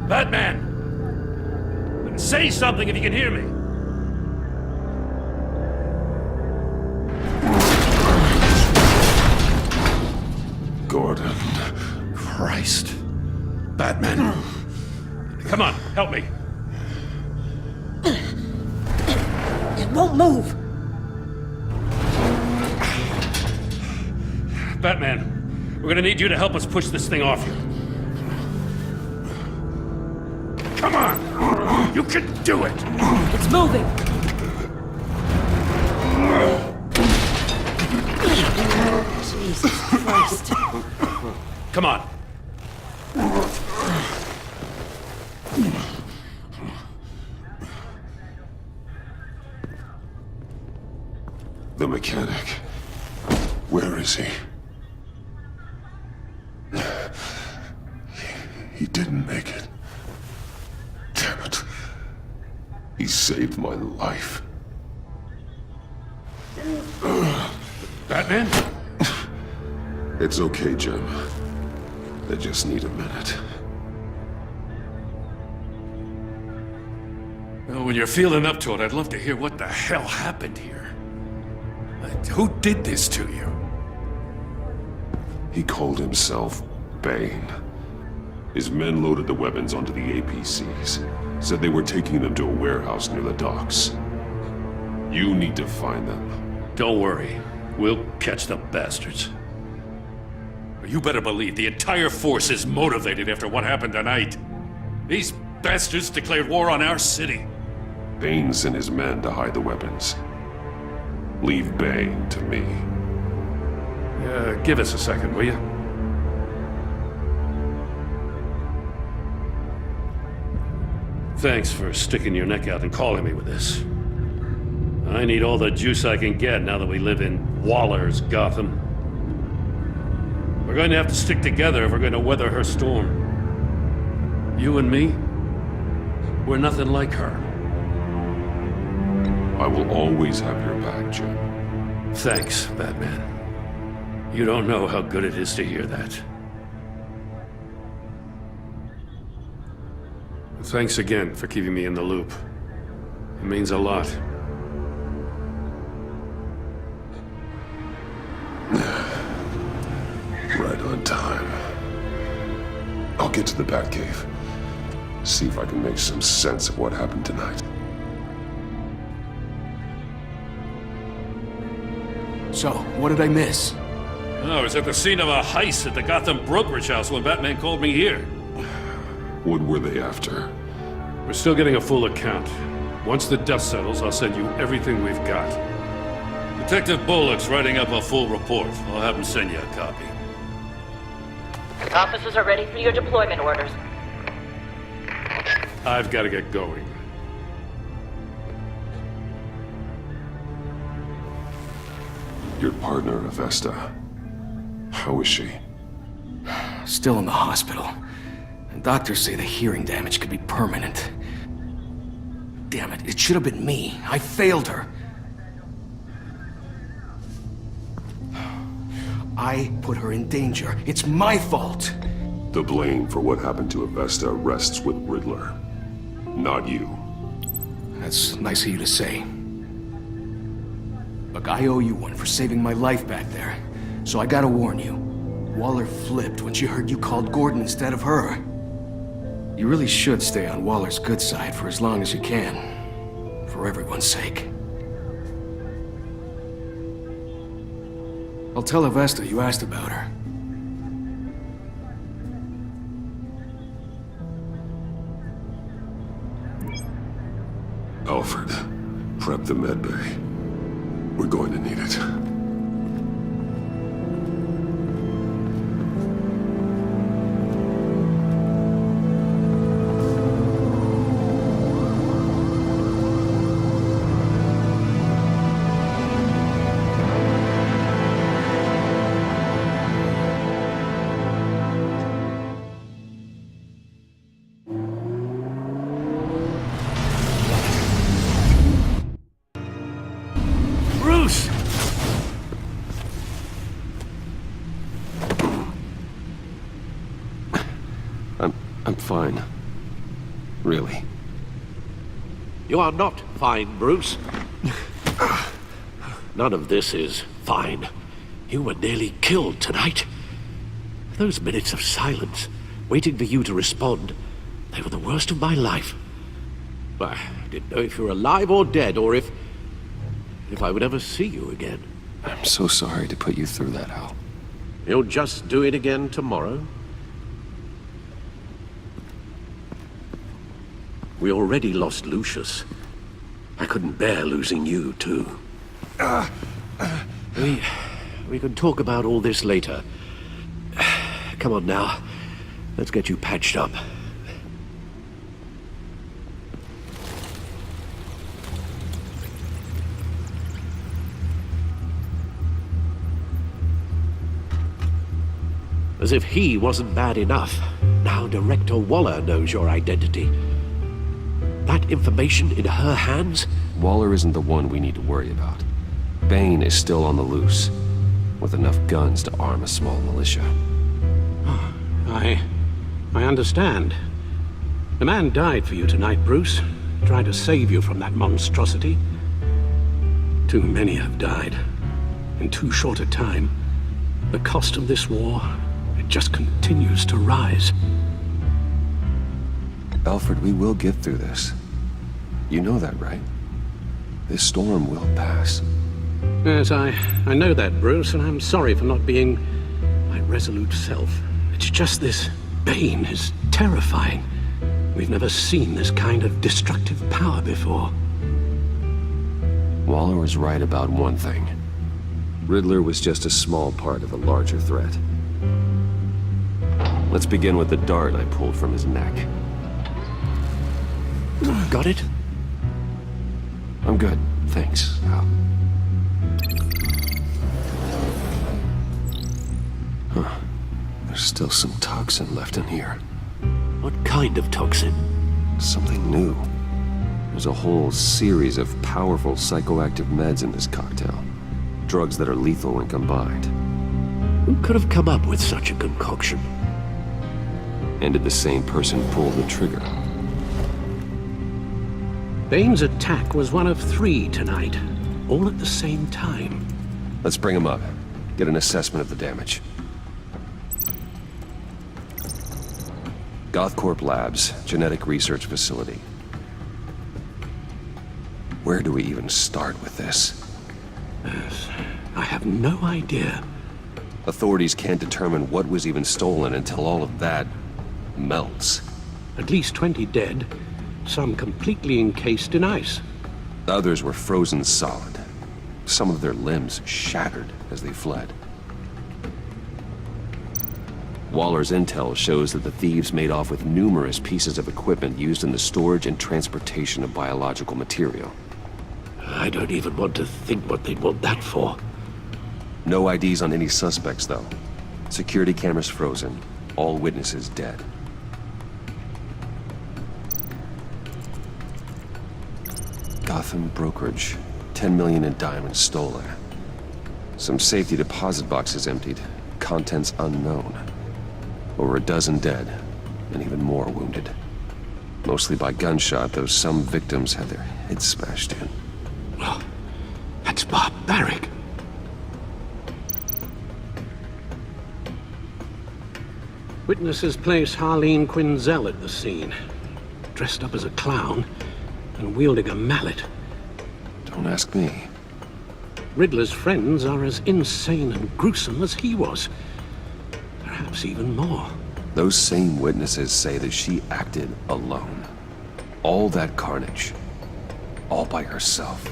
Batman! Say something if you can hear me! Gordon. Christ. Batman. Come on, help me. It won't move. Batman, we're gonna need you to help us push this thing off you. Come on! You can do it! It's moving. Jesus Christ. Come on. The mechanic. Where is he? He didn't make it. Damn it. He saved my life. Batman? It's okay, Jim. I just need a minute. Well, when you're feeling up to it, I'd love to hear what the hell happened here. Who did this to you? He called himself Bane. His men loaded the weapons onto the APCs. Said they were taking them to a warehouse near the docks. You need to find them. Don't worry. We'll catch the bastards. You better believe the entire force is motivated after what happened tonight. These bastards declared war on our city. Bane sent his men to hide the weapons. Leave Bane to me. Give us a second, will you? Thanks for sticking your neck out and calling me with this. I need all the juice I can get now that we live in Waller's Gotham. We're going to have to stick together if we're going to weather her storm. You and me, we're nothing like her. I will always have your back, Jim. Thanks, Batman. You don't know how good it is to hear that. Thanks again for keeping me in the loop. It means a lot. Right on time. I'll get to the Batcave. See if I can make some sense of what happened tonight. So, what did I miss? I was at the scene of a heist at the Gotham brokerage house when Batman called me here. What were they after? We're still getting a full account. Once the dust settles, I'll send you everything we've got. Detective Bullock's writing up a full report. I'll have him send you a copy. Officers are ready for your deployment orders. I've got to get going. Your partner, Avesta. How is she? Still in the hospital. And doctors say the hearing damage could be permanent. Damn it, it should have been me. I failed her. I put her in danger. It's my fault. The blame for what happened to Avesta rests with Riddler. Not you. That's nice of you to say. Look, I owe you one for saving my life back there. So I gotta warn you. Waller flipped when she heard you called Gordon instead of her. You really should stay on Waller's good side for as long as you can. For everyone's sake. I'll tell Avesta you asked about her. Alfred, prep the medbay. We're going to need it. I'm fine. Really. You are not fine, Bruce. None of this is fine. You were nearly killed tonight. Those minutes of silence, waiting for you to respond, they were the worst of my life. I didn't know if you were alive or dead, or if I would ever see you again. I'm so sorry to put you through that, Al. You'll just do it again tomorrow? We already lost Lucius. I couldn't bear losing you, too. We can talk about all this later. Come on now. Let's get you patched up. As if he wasn't bad enough, now Director Waller knows your identity. That information in her hands? Waller isn't the one we need to worry about. Bane is still on the loose, with enough guns to arm a small militia. I understand. The man died for you tonight, Bruce. Tried to save you from that monstrosity. Too many have died. In too short a time. The cost of this war, it just continues to rise. Alfred, we will get through this. You know that, right? This storm will pass. Yes, I know that, Bruce, and I'm sorry for not being my resolute self. It's just this Bane is terrifying. We've never seen this kind of destructive power before. Waller was right about one thing. Riddler was just a small part of a larger threat. Let's begin with the dart I pulled from his neck. Got it? I'm good, thanks, Al. Huh. There's still some toxin left in here. What kind of toxin? Something new. There's a whole series of powerful psychoactive meds in this cocktail. Drugs that are lethal when combined. Who could have come up with such a concoction? And did the same person pull the trigger? Bane's attack was one of 3 tonight, all at the same time. Let's bring him up. Get an assessment of the damage. Gothcorp Labs, genetic research facility. Where do we even start with this? I have no idea. Authorities can't determine what was even stolen until all of that melts. At least 20 dead, some completely encased in ice. Others were frozen solid. Some of their limbs shattered as they fled. Waller's intel shows that the thieves made off with numerous pieces of equipment used in the storage and transportation of biological material. I don't even want to think what they'd want that for. No IDs on any suspects, though. Security cameras frozen. All witnesses dead. Gotham brokerage. 10 million in diamonds stolen. Some safety deposit boxes emptied. Contents unknown. Over a dozen dead, and even more wounded. Mostly by gunshot, though some victims had their heads smashed in. Oh, that's barbaric. Witnesses place Harleen Quinzel at the scene, dressed up as a clown and wielding a mallet. Don't ask me. Riddler's friends are as insane and gruesome as he was. Perhaps even more. Those same witnesses say that she acted alone. All that carnage. All by herself.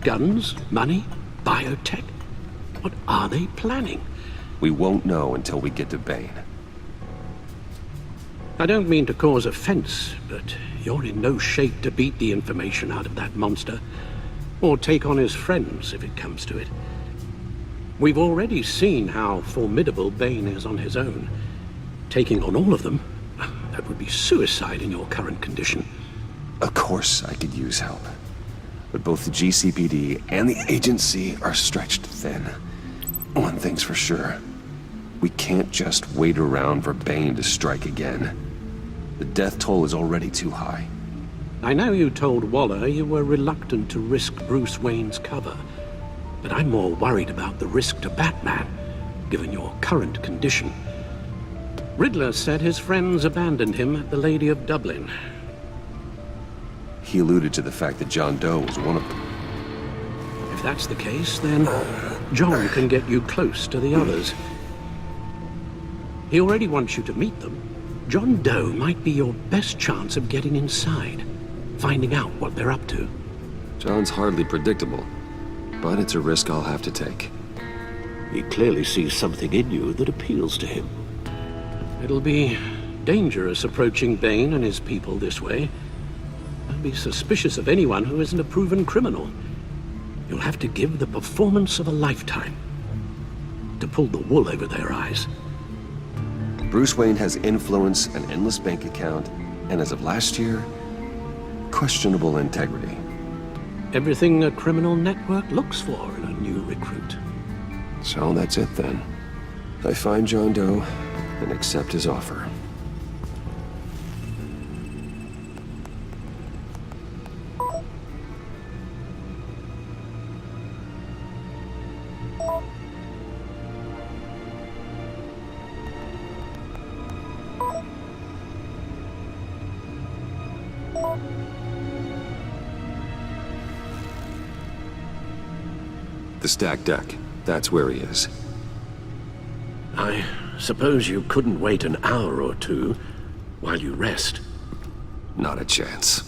Guns, money, biotech. What are they planning? We won't know until we get to Bane. I don't mean to cause offense, but you're in no shape to beat the information out of that monster, or take on his friends if it comes to it. We've already seen how formidable Bane is on his own. Taking on all of them, that would be suicide in your current condition. Of course I could use help. But both the GCPD and the agency are stretched thin. One thing's for sure. We can't just wait around for Bane to strike again. The death toll is already too high. I know you told Waller you were reluctant to risk Bruce Wayne's cover, but I'm more worried about the risk to Batman, given your current condition. Riddler said his friends abandoned him at the Lady of Dublin. He alluded to the fact that John Doe was one of them. If that's the case, then John can get you close to the others. He already wants you to meet them. John Doe might be your best chance of getting inside, finding out what they're up to. John's hardly predictable, but it's a risk I'll have to take. He clearly sees something in you that appeals to him. It'll be dangerous approaching Bane and his people this way. I'll be suspicious of anyone who isn't a proven criminal. You'll have to give the performance of a lifetime to pull the wool over their eyes. Bruce Wayne has influence, an endless bank account, and as of last year, questionable integrity. Everything a criminal network looks for in a new recruit. So that's it then. I find John Doe and accept his offer. The stacked deck. That's where he is. I suppose you couldn't wait an hour or two while you rest. Not a chance.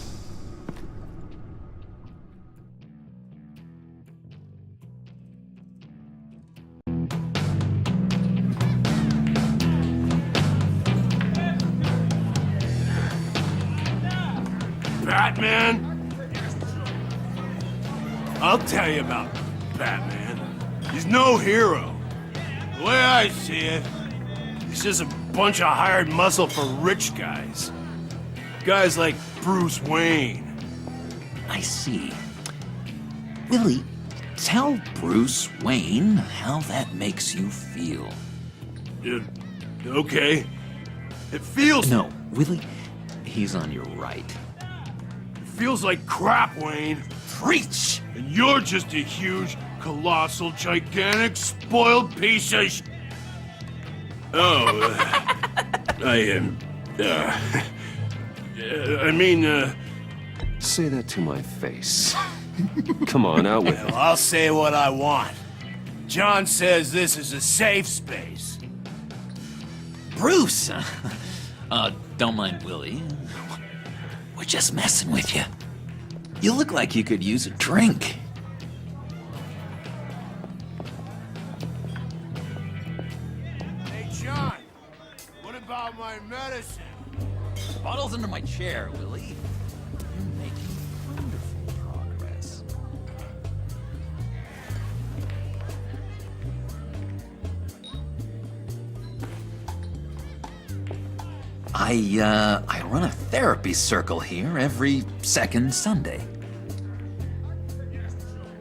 Batman? I'll tell you about Batman. He's no hero. The way I see it, he's just a bunch of hired muscle for rich guys. Guys like Bruce Wayne. I see. Willie, tell Bruce Wayne how that makes you feel. Okay. It feels... No, Willie, he's on your right. It feels like crap, Wayne. Preach! And you're just a huge, colossal, gigantic, spoiled piece of sh... Oh, Say that to my face. Come on, out with it. Well, I'll say what I want. John says this is a safe space. Bruce! Don't mind Willie. We're just messing with you. You look like you could use a drink. Hey, John, what about my medicine? Bottle's under my chair, Willie. You're making wonderful progress. I run a therapy circle here every second Sunday.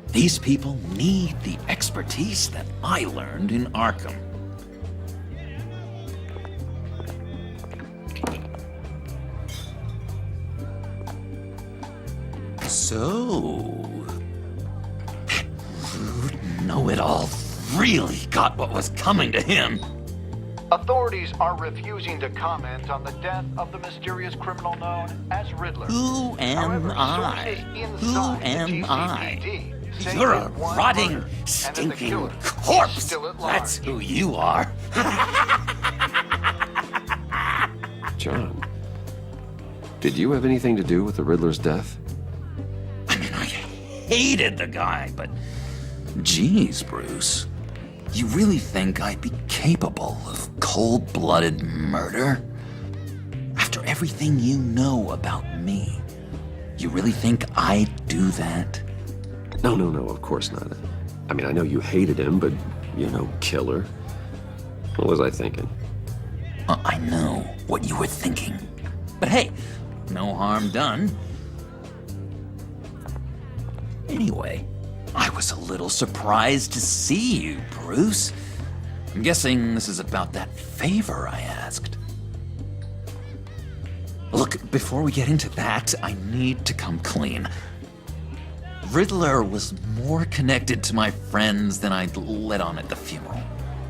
These people need the expertise that I learned in Arkham. So, know-it-all really got what was coming to him. Authorities are refusing to comment on the death of the mysterious criminal known as Riddler. Who am However, I? sources Who inside the am I? GCPD say You're that a one rotting, murder and that the stinking killer is corpse. still at large. That's who you are. John, did you have anything to do with the Riddler's death? I mean, I hated the guy, but... Geez, Bruce. You really think I'd be capable of cold-blooded murder? After everything you know about me, you really think I'd do that? No, of course not. I mean, I know you hated him, but You're no killer. What was I thinking? I know what you were thinking. But hey, no harm done. Anyway, I was a little surprised to see you, Bruce. I'm guessing this is about that favor I asked. Look, before we get into that, I need to come clean. Riddler was more connected to my friends than I'd let on at the funeral.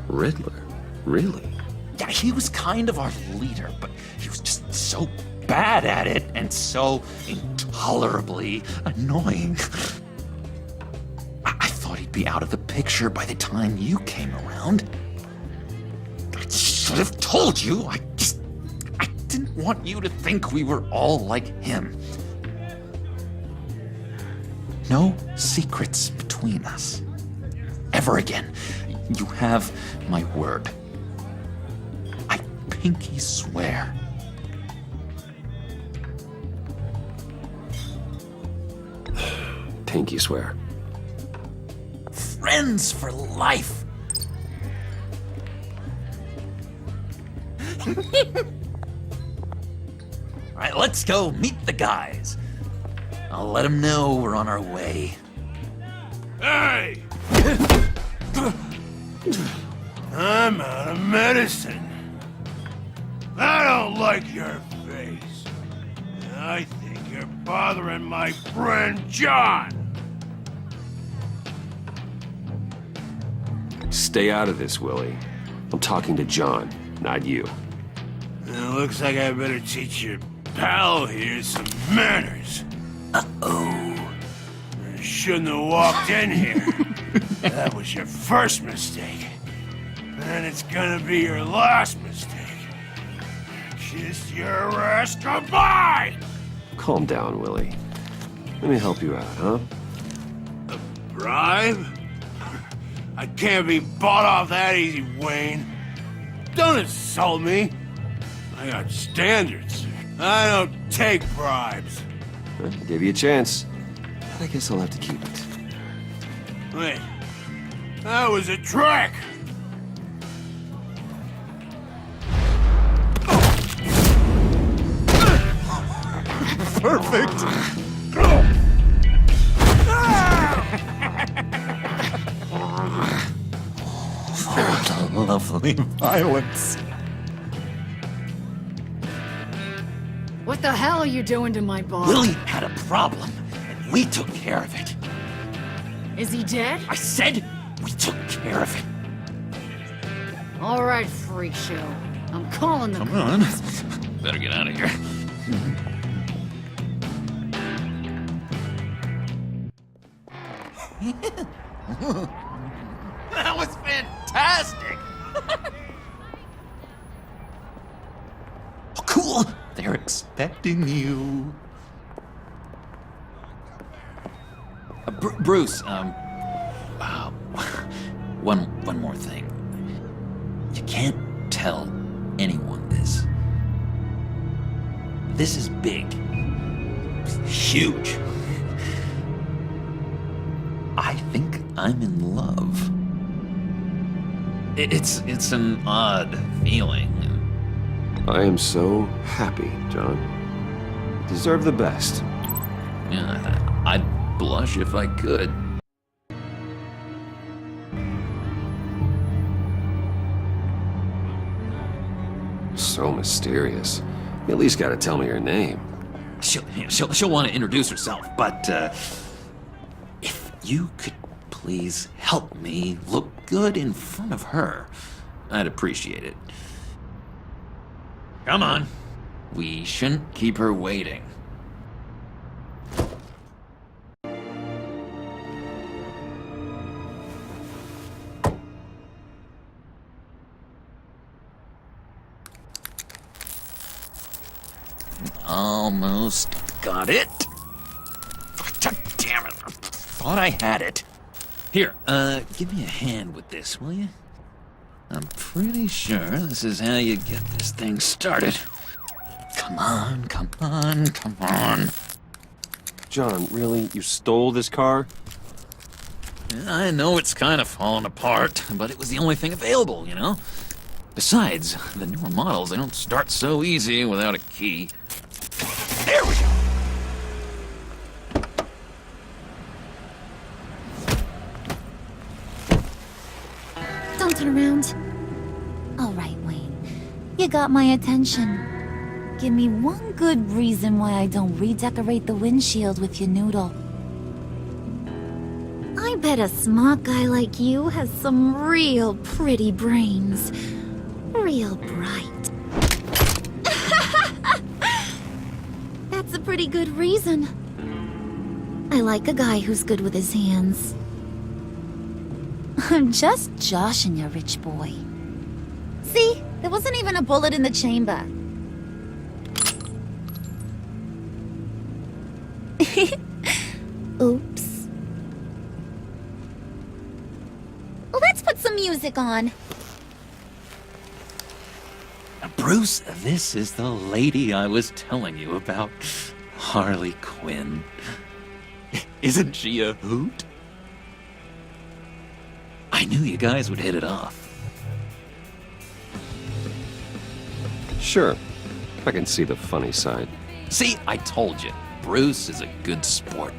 Riddler? Really? Yeah, he was kind of our leader, but he was just so bad at it and so intolerably annoying. I thought he'd be out of the picture by the time you came around. I should have told you. I didn't want you to think we were all like him. No secrets between us. Ever again. You have my word. I pinky swear. Pinky swear. Friends for life. All right, let's go meet the guys. I'll let them know we're on our way. Hey! I'm out of medicine. I don't like your face. I think you're bothering my friend John. Stay out of this, Willie. I'm talking to John, not you. It looks like I better teach your pal here some manners. Uh-oh. You shouldn't have walked in here. That was your first mistake. And it's gonna be your last mistake. Kiss your ass goodbye! Calm down, Willie. Let me help you out, huh? A bribe? I can't be bought off that easy, Wayne. Don't insult me. I got standards. I don't take bribes. Well, I'll give you a chance. But I guess I'll have to keep it. Wait. That was a trick! Perfect! Lovely violence. What the hell are you doing to my boss? Willie had a problem, and we took care of it. Is he dead? I said we took care of it. All right, freak show. I'm calling the Come on. Better get out of here. That was fantastic! Oh, cool! They're expecting you. Bruce, one more thing. You can't tell anyone this. This is big. Huge. I think I'm in love. It's an odd feeling. I am so happy, John. You deserve the best. Yeah, I'd blush if I could. So mysterious. You at least gotta tell me her name. She'll want to introduce herself, but if you could please help me look good in front of her, I'd appreciate it. Come on. We shouldn't keep her waiting. Almost got it. God damn it. I thought I had it. Here, give me a hand with this, will you? I'm pretty sure this is how you get this thing started. Come on, come on, come on. John, really? You stole this car? I know it's kind of falling apart, but it was the only thing available, you know? Besides, the newer models, they don't start so easy without a key. There we go! Don't turn around. All right, Wayne. You got my attention. Give me one good reason why I don't redecorate the windshield with your noodle. I bet a smart guy like you has some real pretty brains. Real bright. That's a pretty good reason. I like a guy who's good with his hands. I'm just joshing you, rich boy. See? There wasn't even a bullet in the chamber. Oops. Let's put some music on. Bruce, this is the lady I was telling you about. Harley Quinn. Isn't she a hoot? I knew you guys would hit it off. Sure. I can see the funny side. See, I told you. Bruce is a good sport.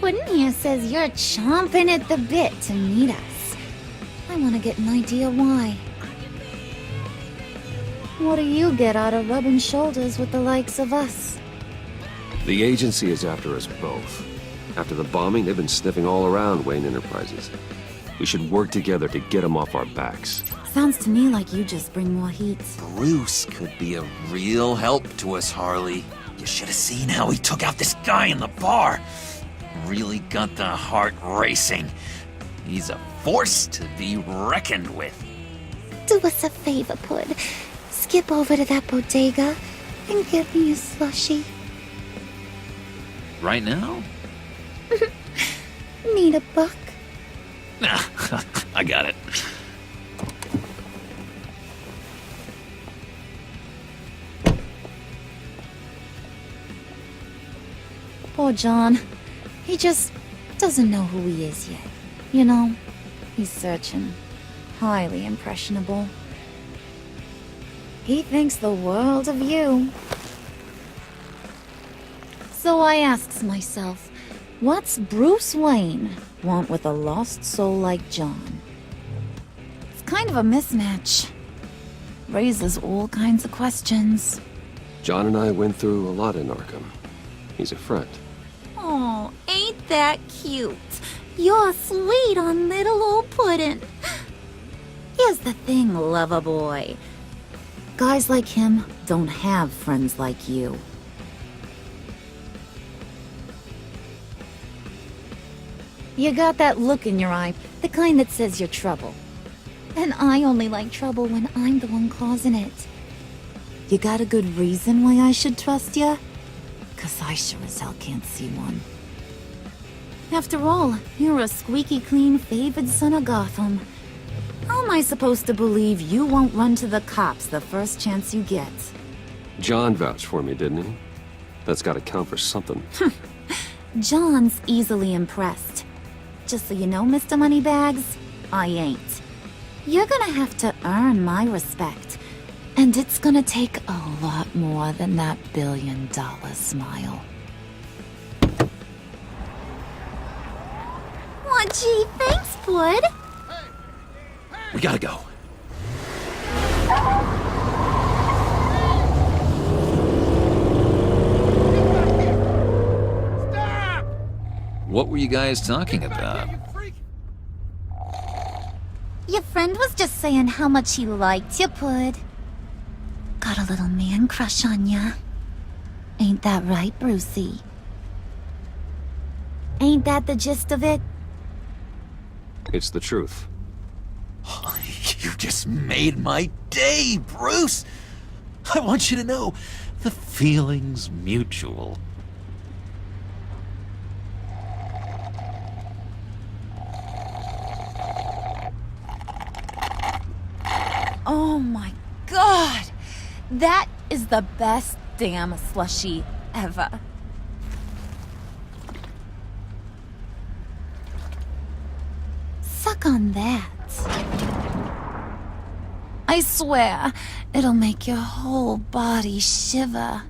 Puddin' here says you're chomping at the bit to meet us. I want to get an idea why. What do you get out of rubbing shoulders with the likes of us? The agency is after us both. After the bombing, they've been sniffing all around Wayne Enterprises. We should work together to get them off our backs. Sounds to me like you just bring more heat. Bruce could be a real help to us, Harley. You should have seen how he took out this guy in the bar. Really got the heart racing. He's a force to be reckoned with. Do us a favor, Pud. Skip over to that bodega and get me a slushie. Right now? Need a buck? Nah, I got it. Poor John. He just doesn't know who he is yet. You know, he's searching. Highly impressionable. He thinks the world of you. So I asks myself, what's Bruce Wayne want with a lost soul like John? It's kind of a mismatch. Raises all kinds of questions. John and I went through a lot in Arkham. He's a friend. Oh, ain't that cute? You're sweet on little old Puddin'. Here's the thing, lover boy. Guys like him don't have friends like you. You got that look in your eye, the kind that says you're trouble. And I only like trouble when I'm the one causing it. You got a good reason why I should trust you? 'Cause I sure as hell can't see one. After all, you're a squeaky clean favored son of Gotham. How am I supposed to believe you won't run to the cops the first chance you get? John vouched for me, didn't he? That's gotta count for something. John's easily impressed. Just so you know, Mr. Moneybags, I ain't. You're gonna have to earn my respect. And it's gonna take a lot more than that billion-dollar smile. Aw, gee, thanks, Bud. We gotta go. Stop! What were you guys talking about? Your friend was just saying how much he liked you, Bud. Got a little man crush on ya. Ain't that right, Brucey? Ain't that the gist of it? It's the truth. You just made my day, Bruce. I want you to know the feeling's mutual. Oh my god! That is the best damn slushie ever. on that. I swear, it'll make your whole body shiver.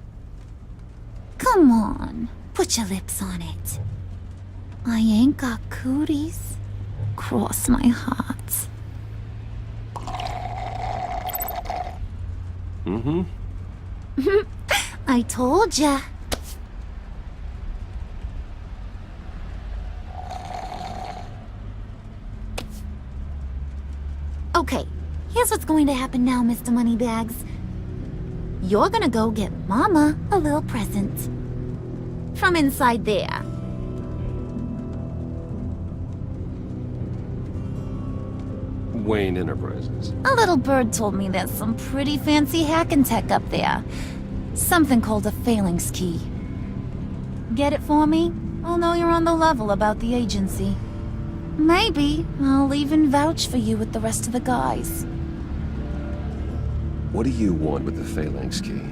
Come on, put your lips on it. I ain't got cooties. Cross my heart. Mm-hmm. I told ya. Okay, here's what's going to happen now, Mr. Moneybags. You're gonna go get Mama a little present. From inside there. Wayne Enterprises. A little bird told me there's some pretty fancy hacking tech up there. Something called a phalanx key. Get it for me? I'll know you're on the level about the agency. Maybe I'll even vouch for you with the rest of the guys. What do you want with the phalanx key?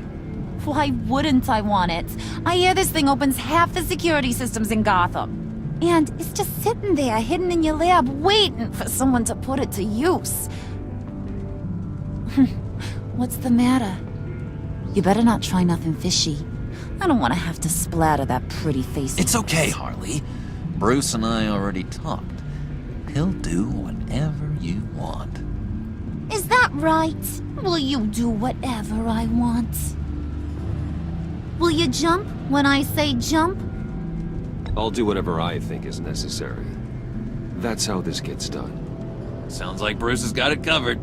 Why wouldn't I want it? I hear this thing opens half the security systems in Gotham. And it's just sitting there, hidden in your lab, waiting for someone to put it to use. What's the matter? You better not try nothing fishy. I don't want to have to splatter that pretty face. It's okay, Harley. Bruce and I already talked. He'll do whatever you want. Is that right? Will you do whatever I want? Will you jump when I say jump? I'll do whatever I think is necessary. That's how this gets done. Sounds like Bruce has got it covered.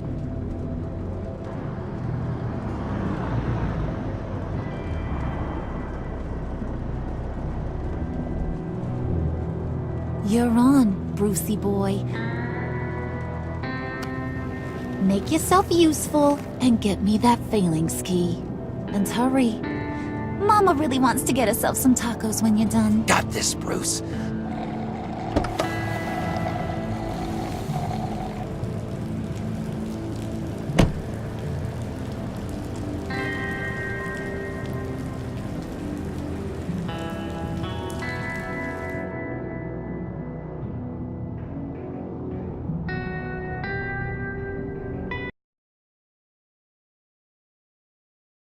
You're on, Brucey boy. Make yourself useful and get me that phalanx key. And hurry. Mama really wants to get herself some tacos when you're done. Got this, Bruce.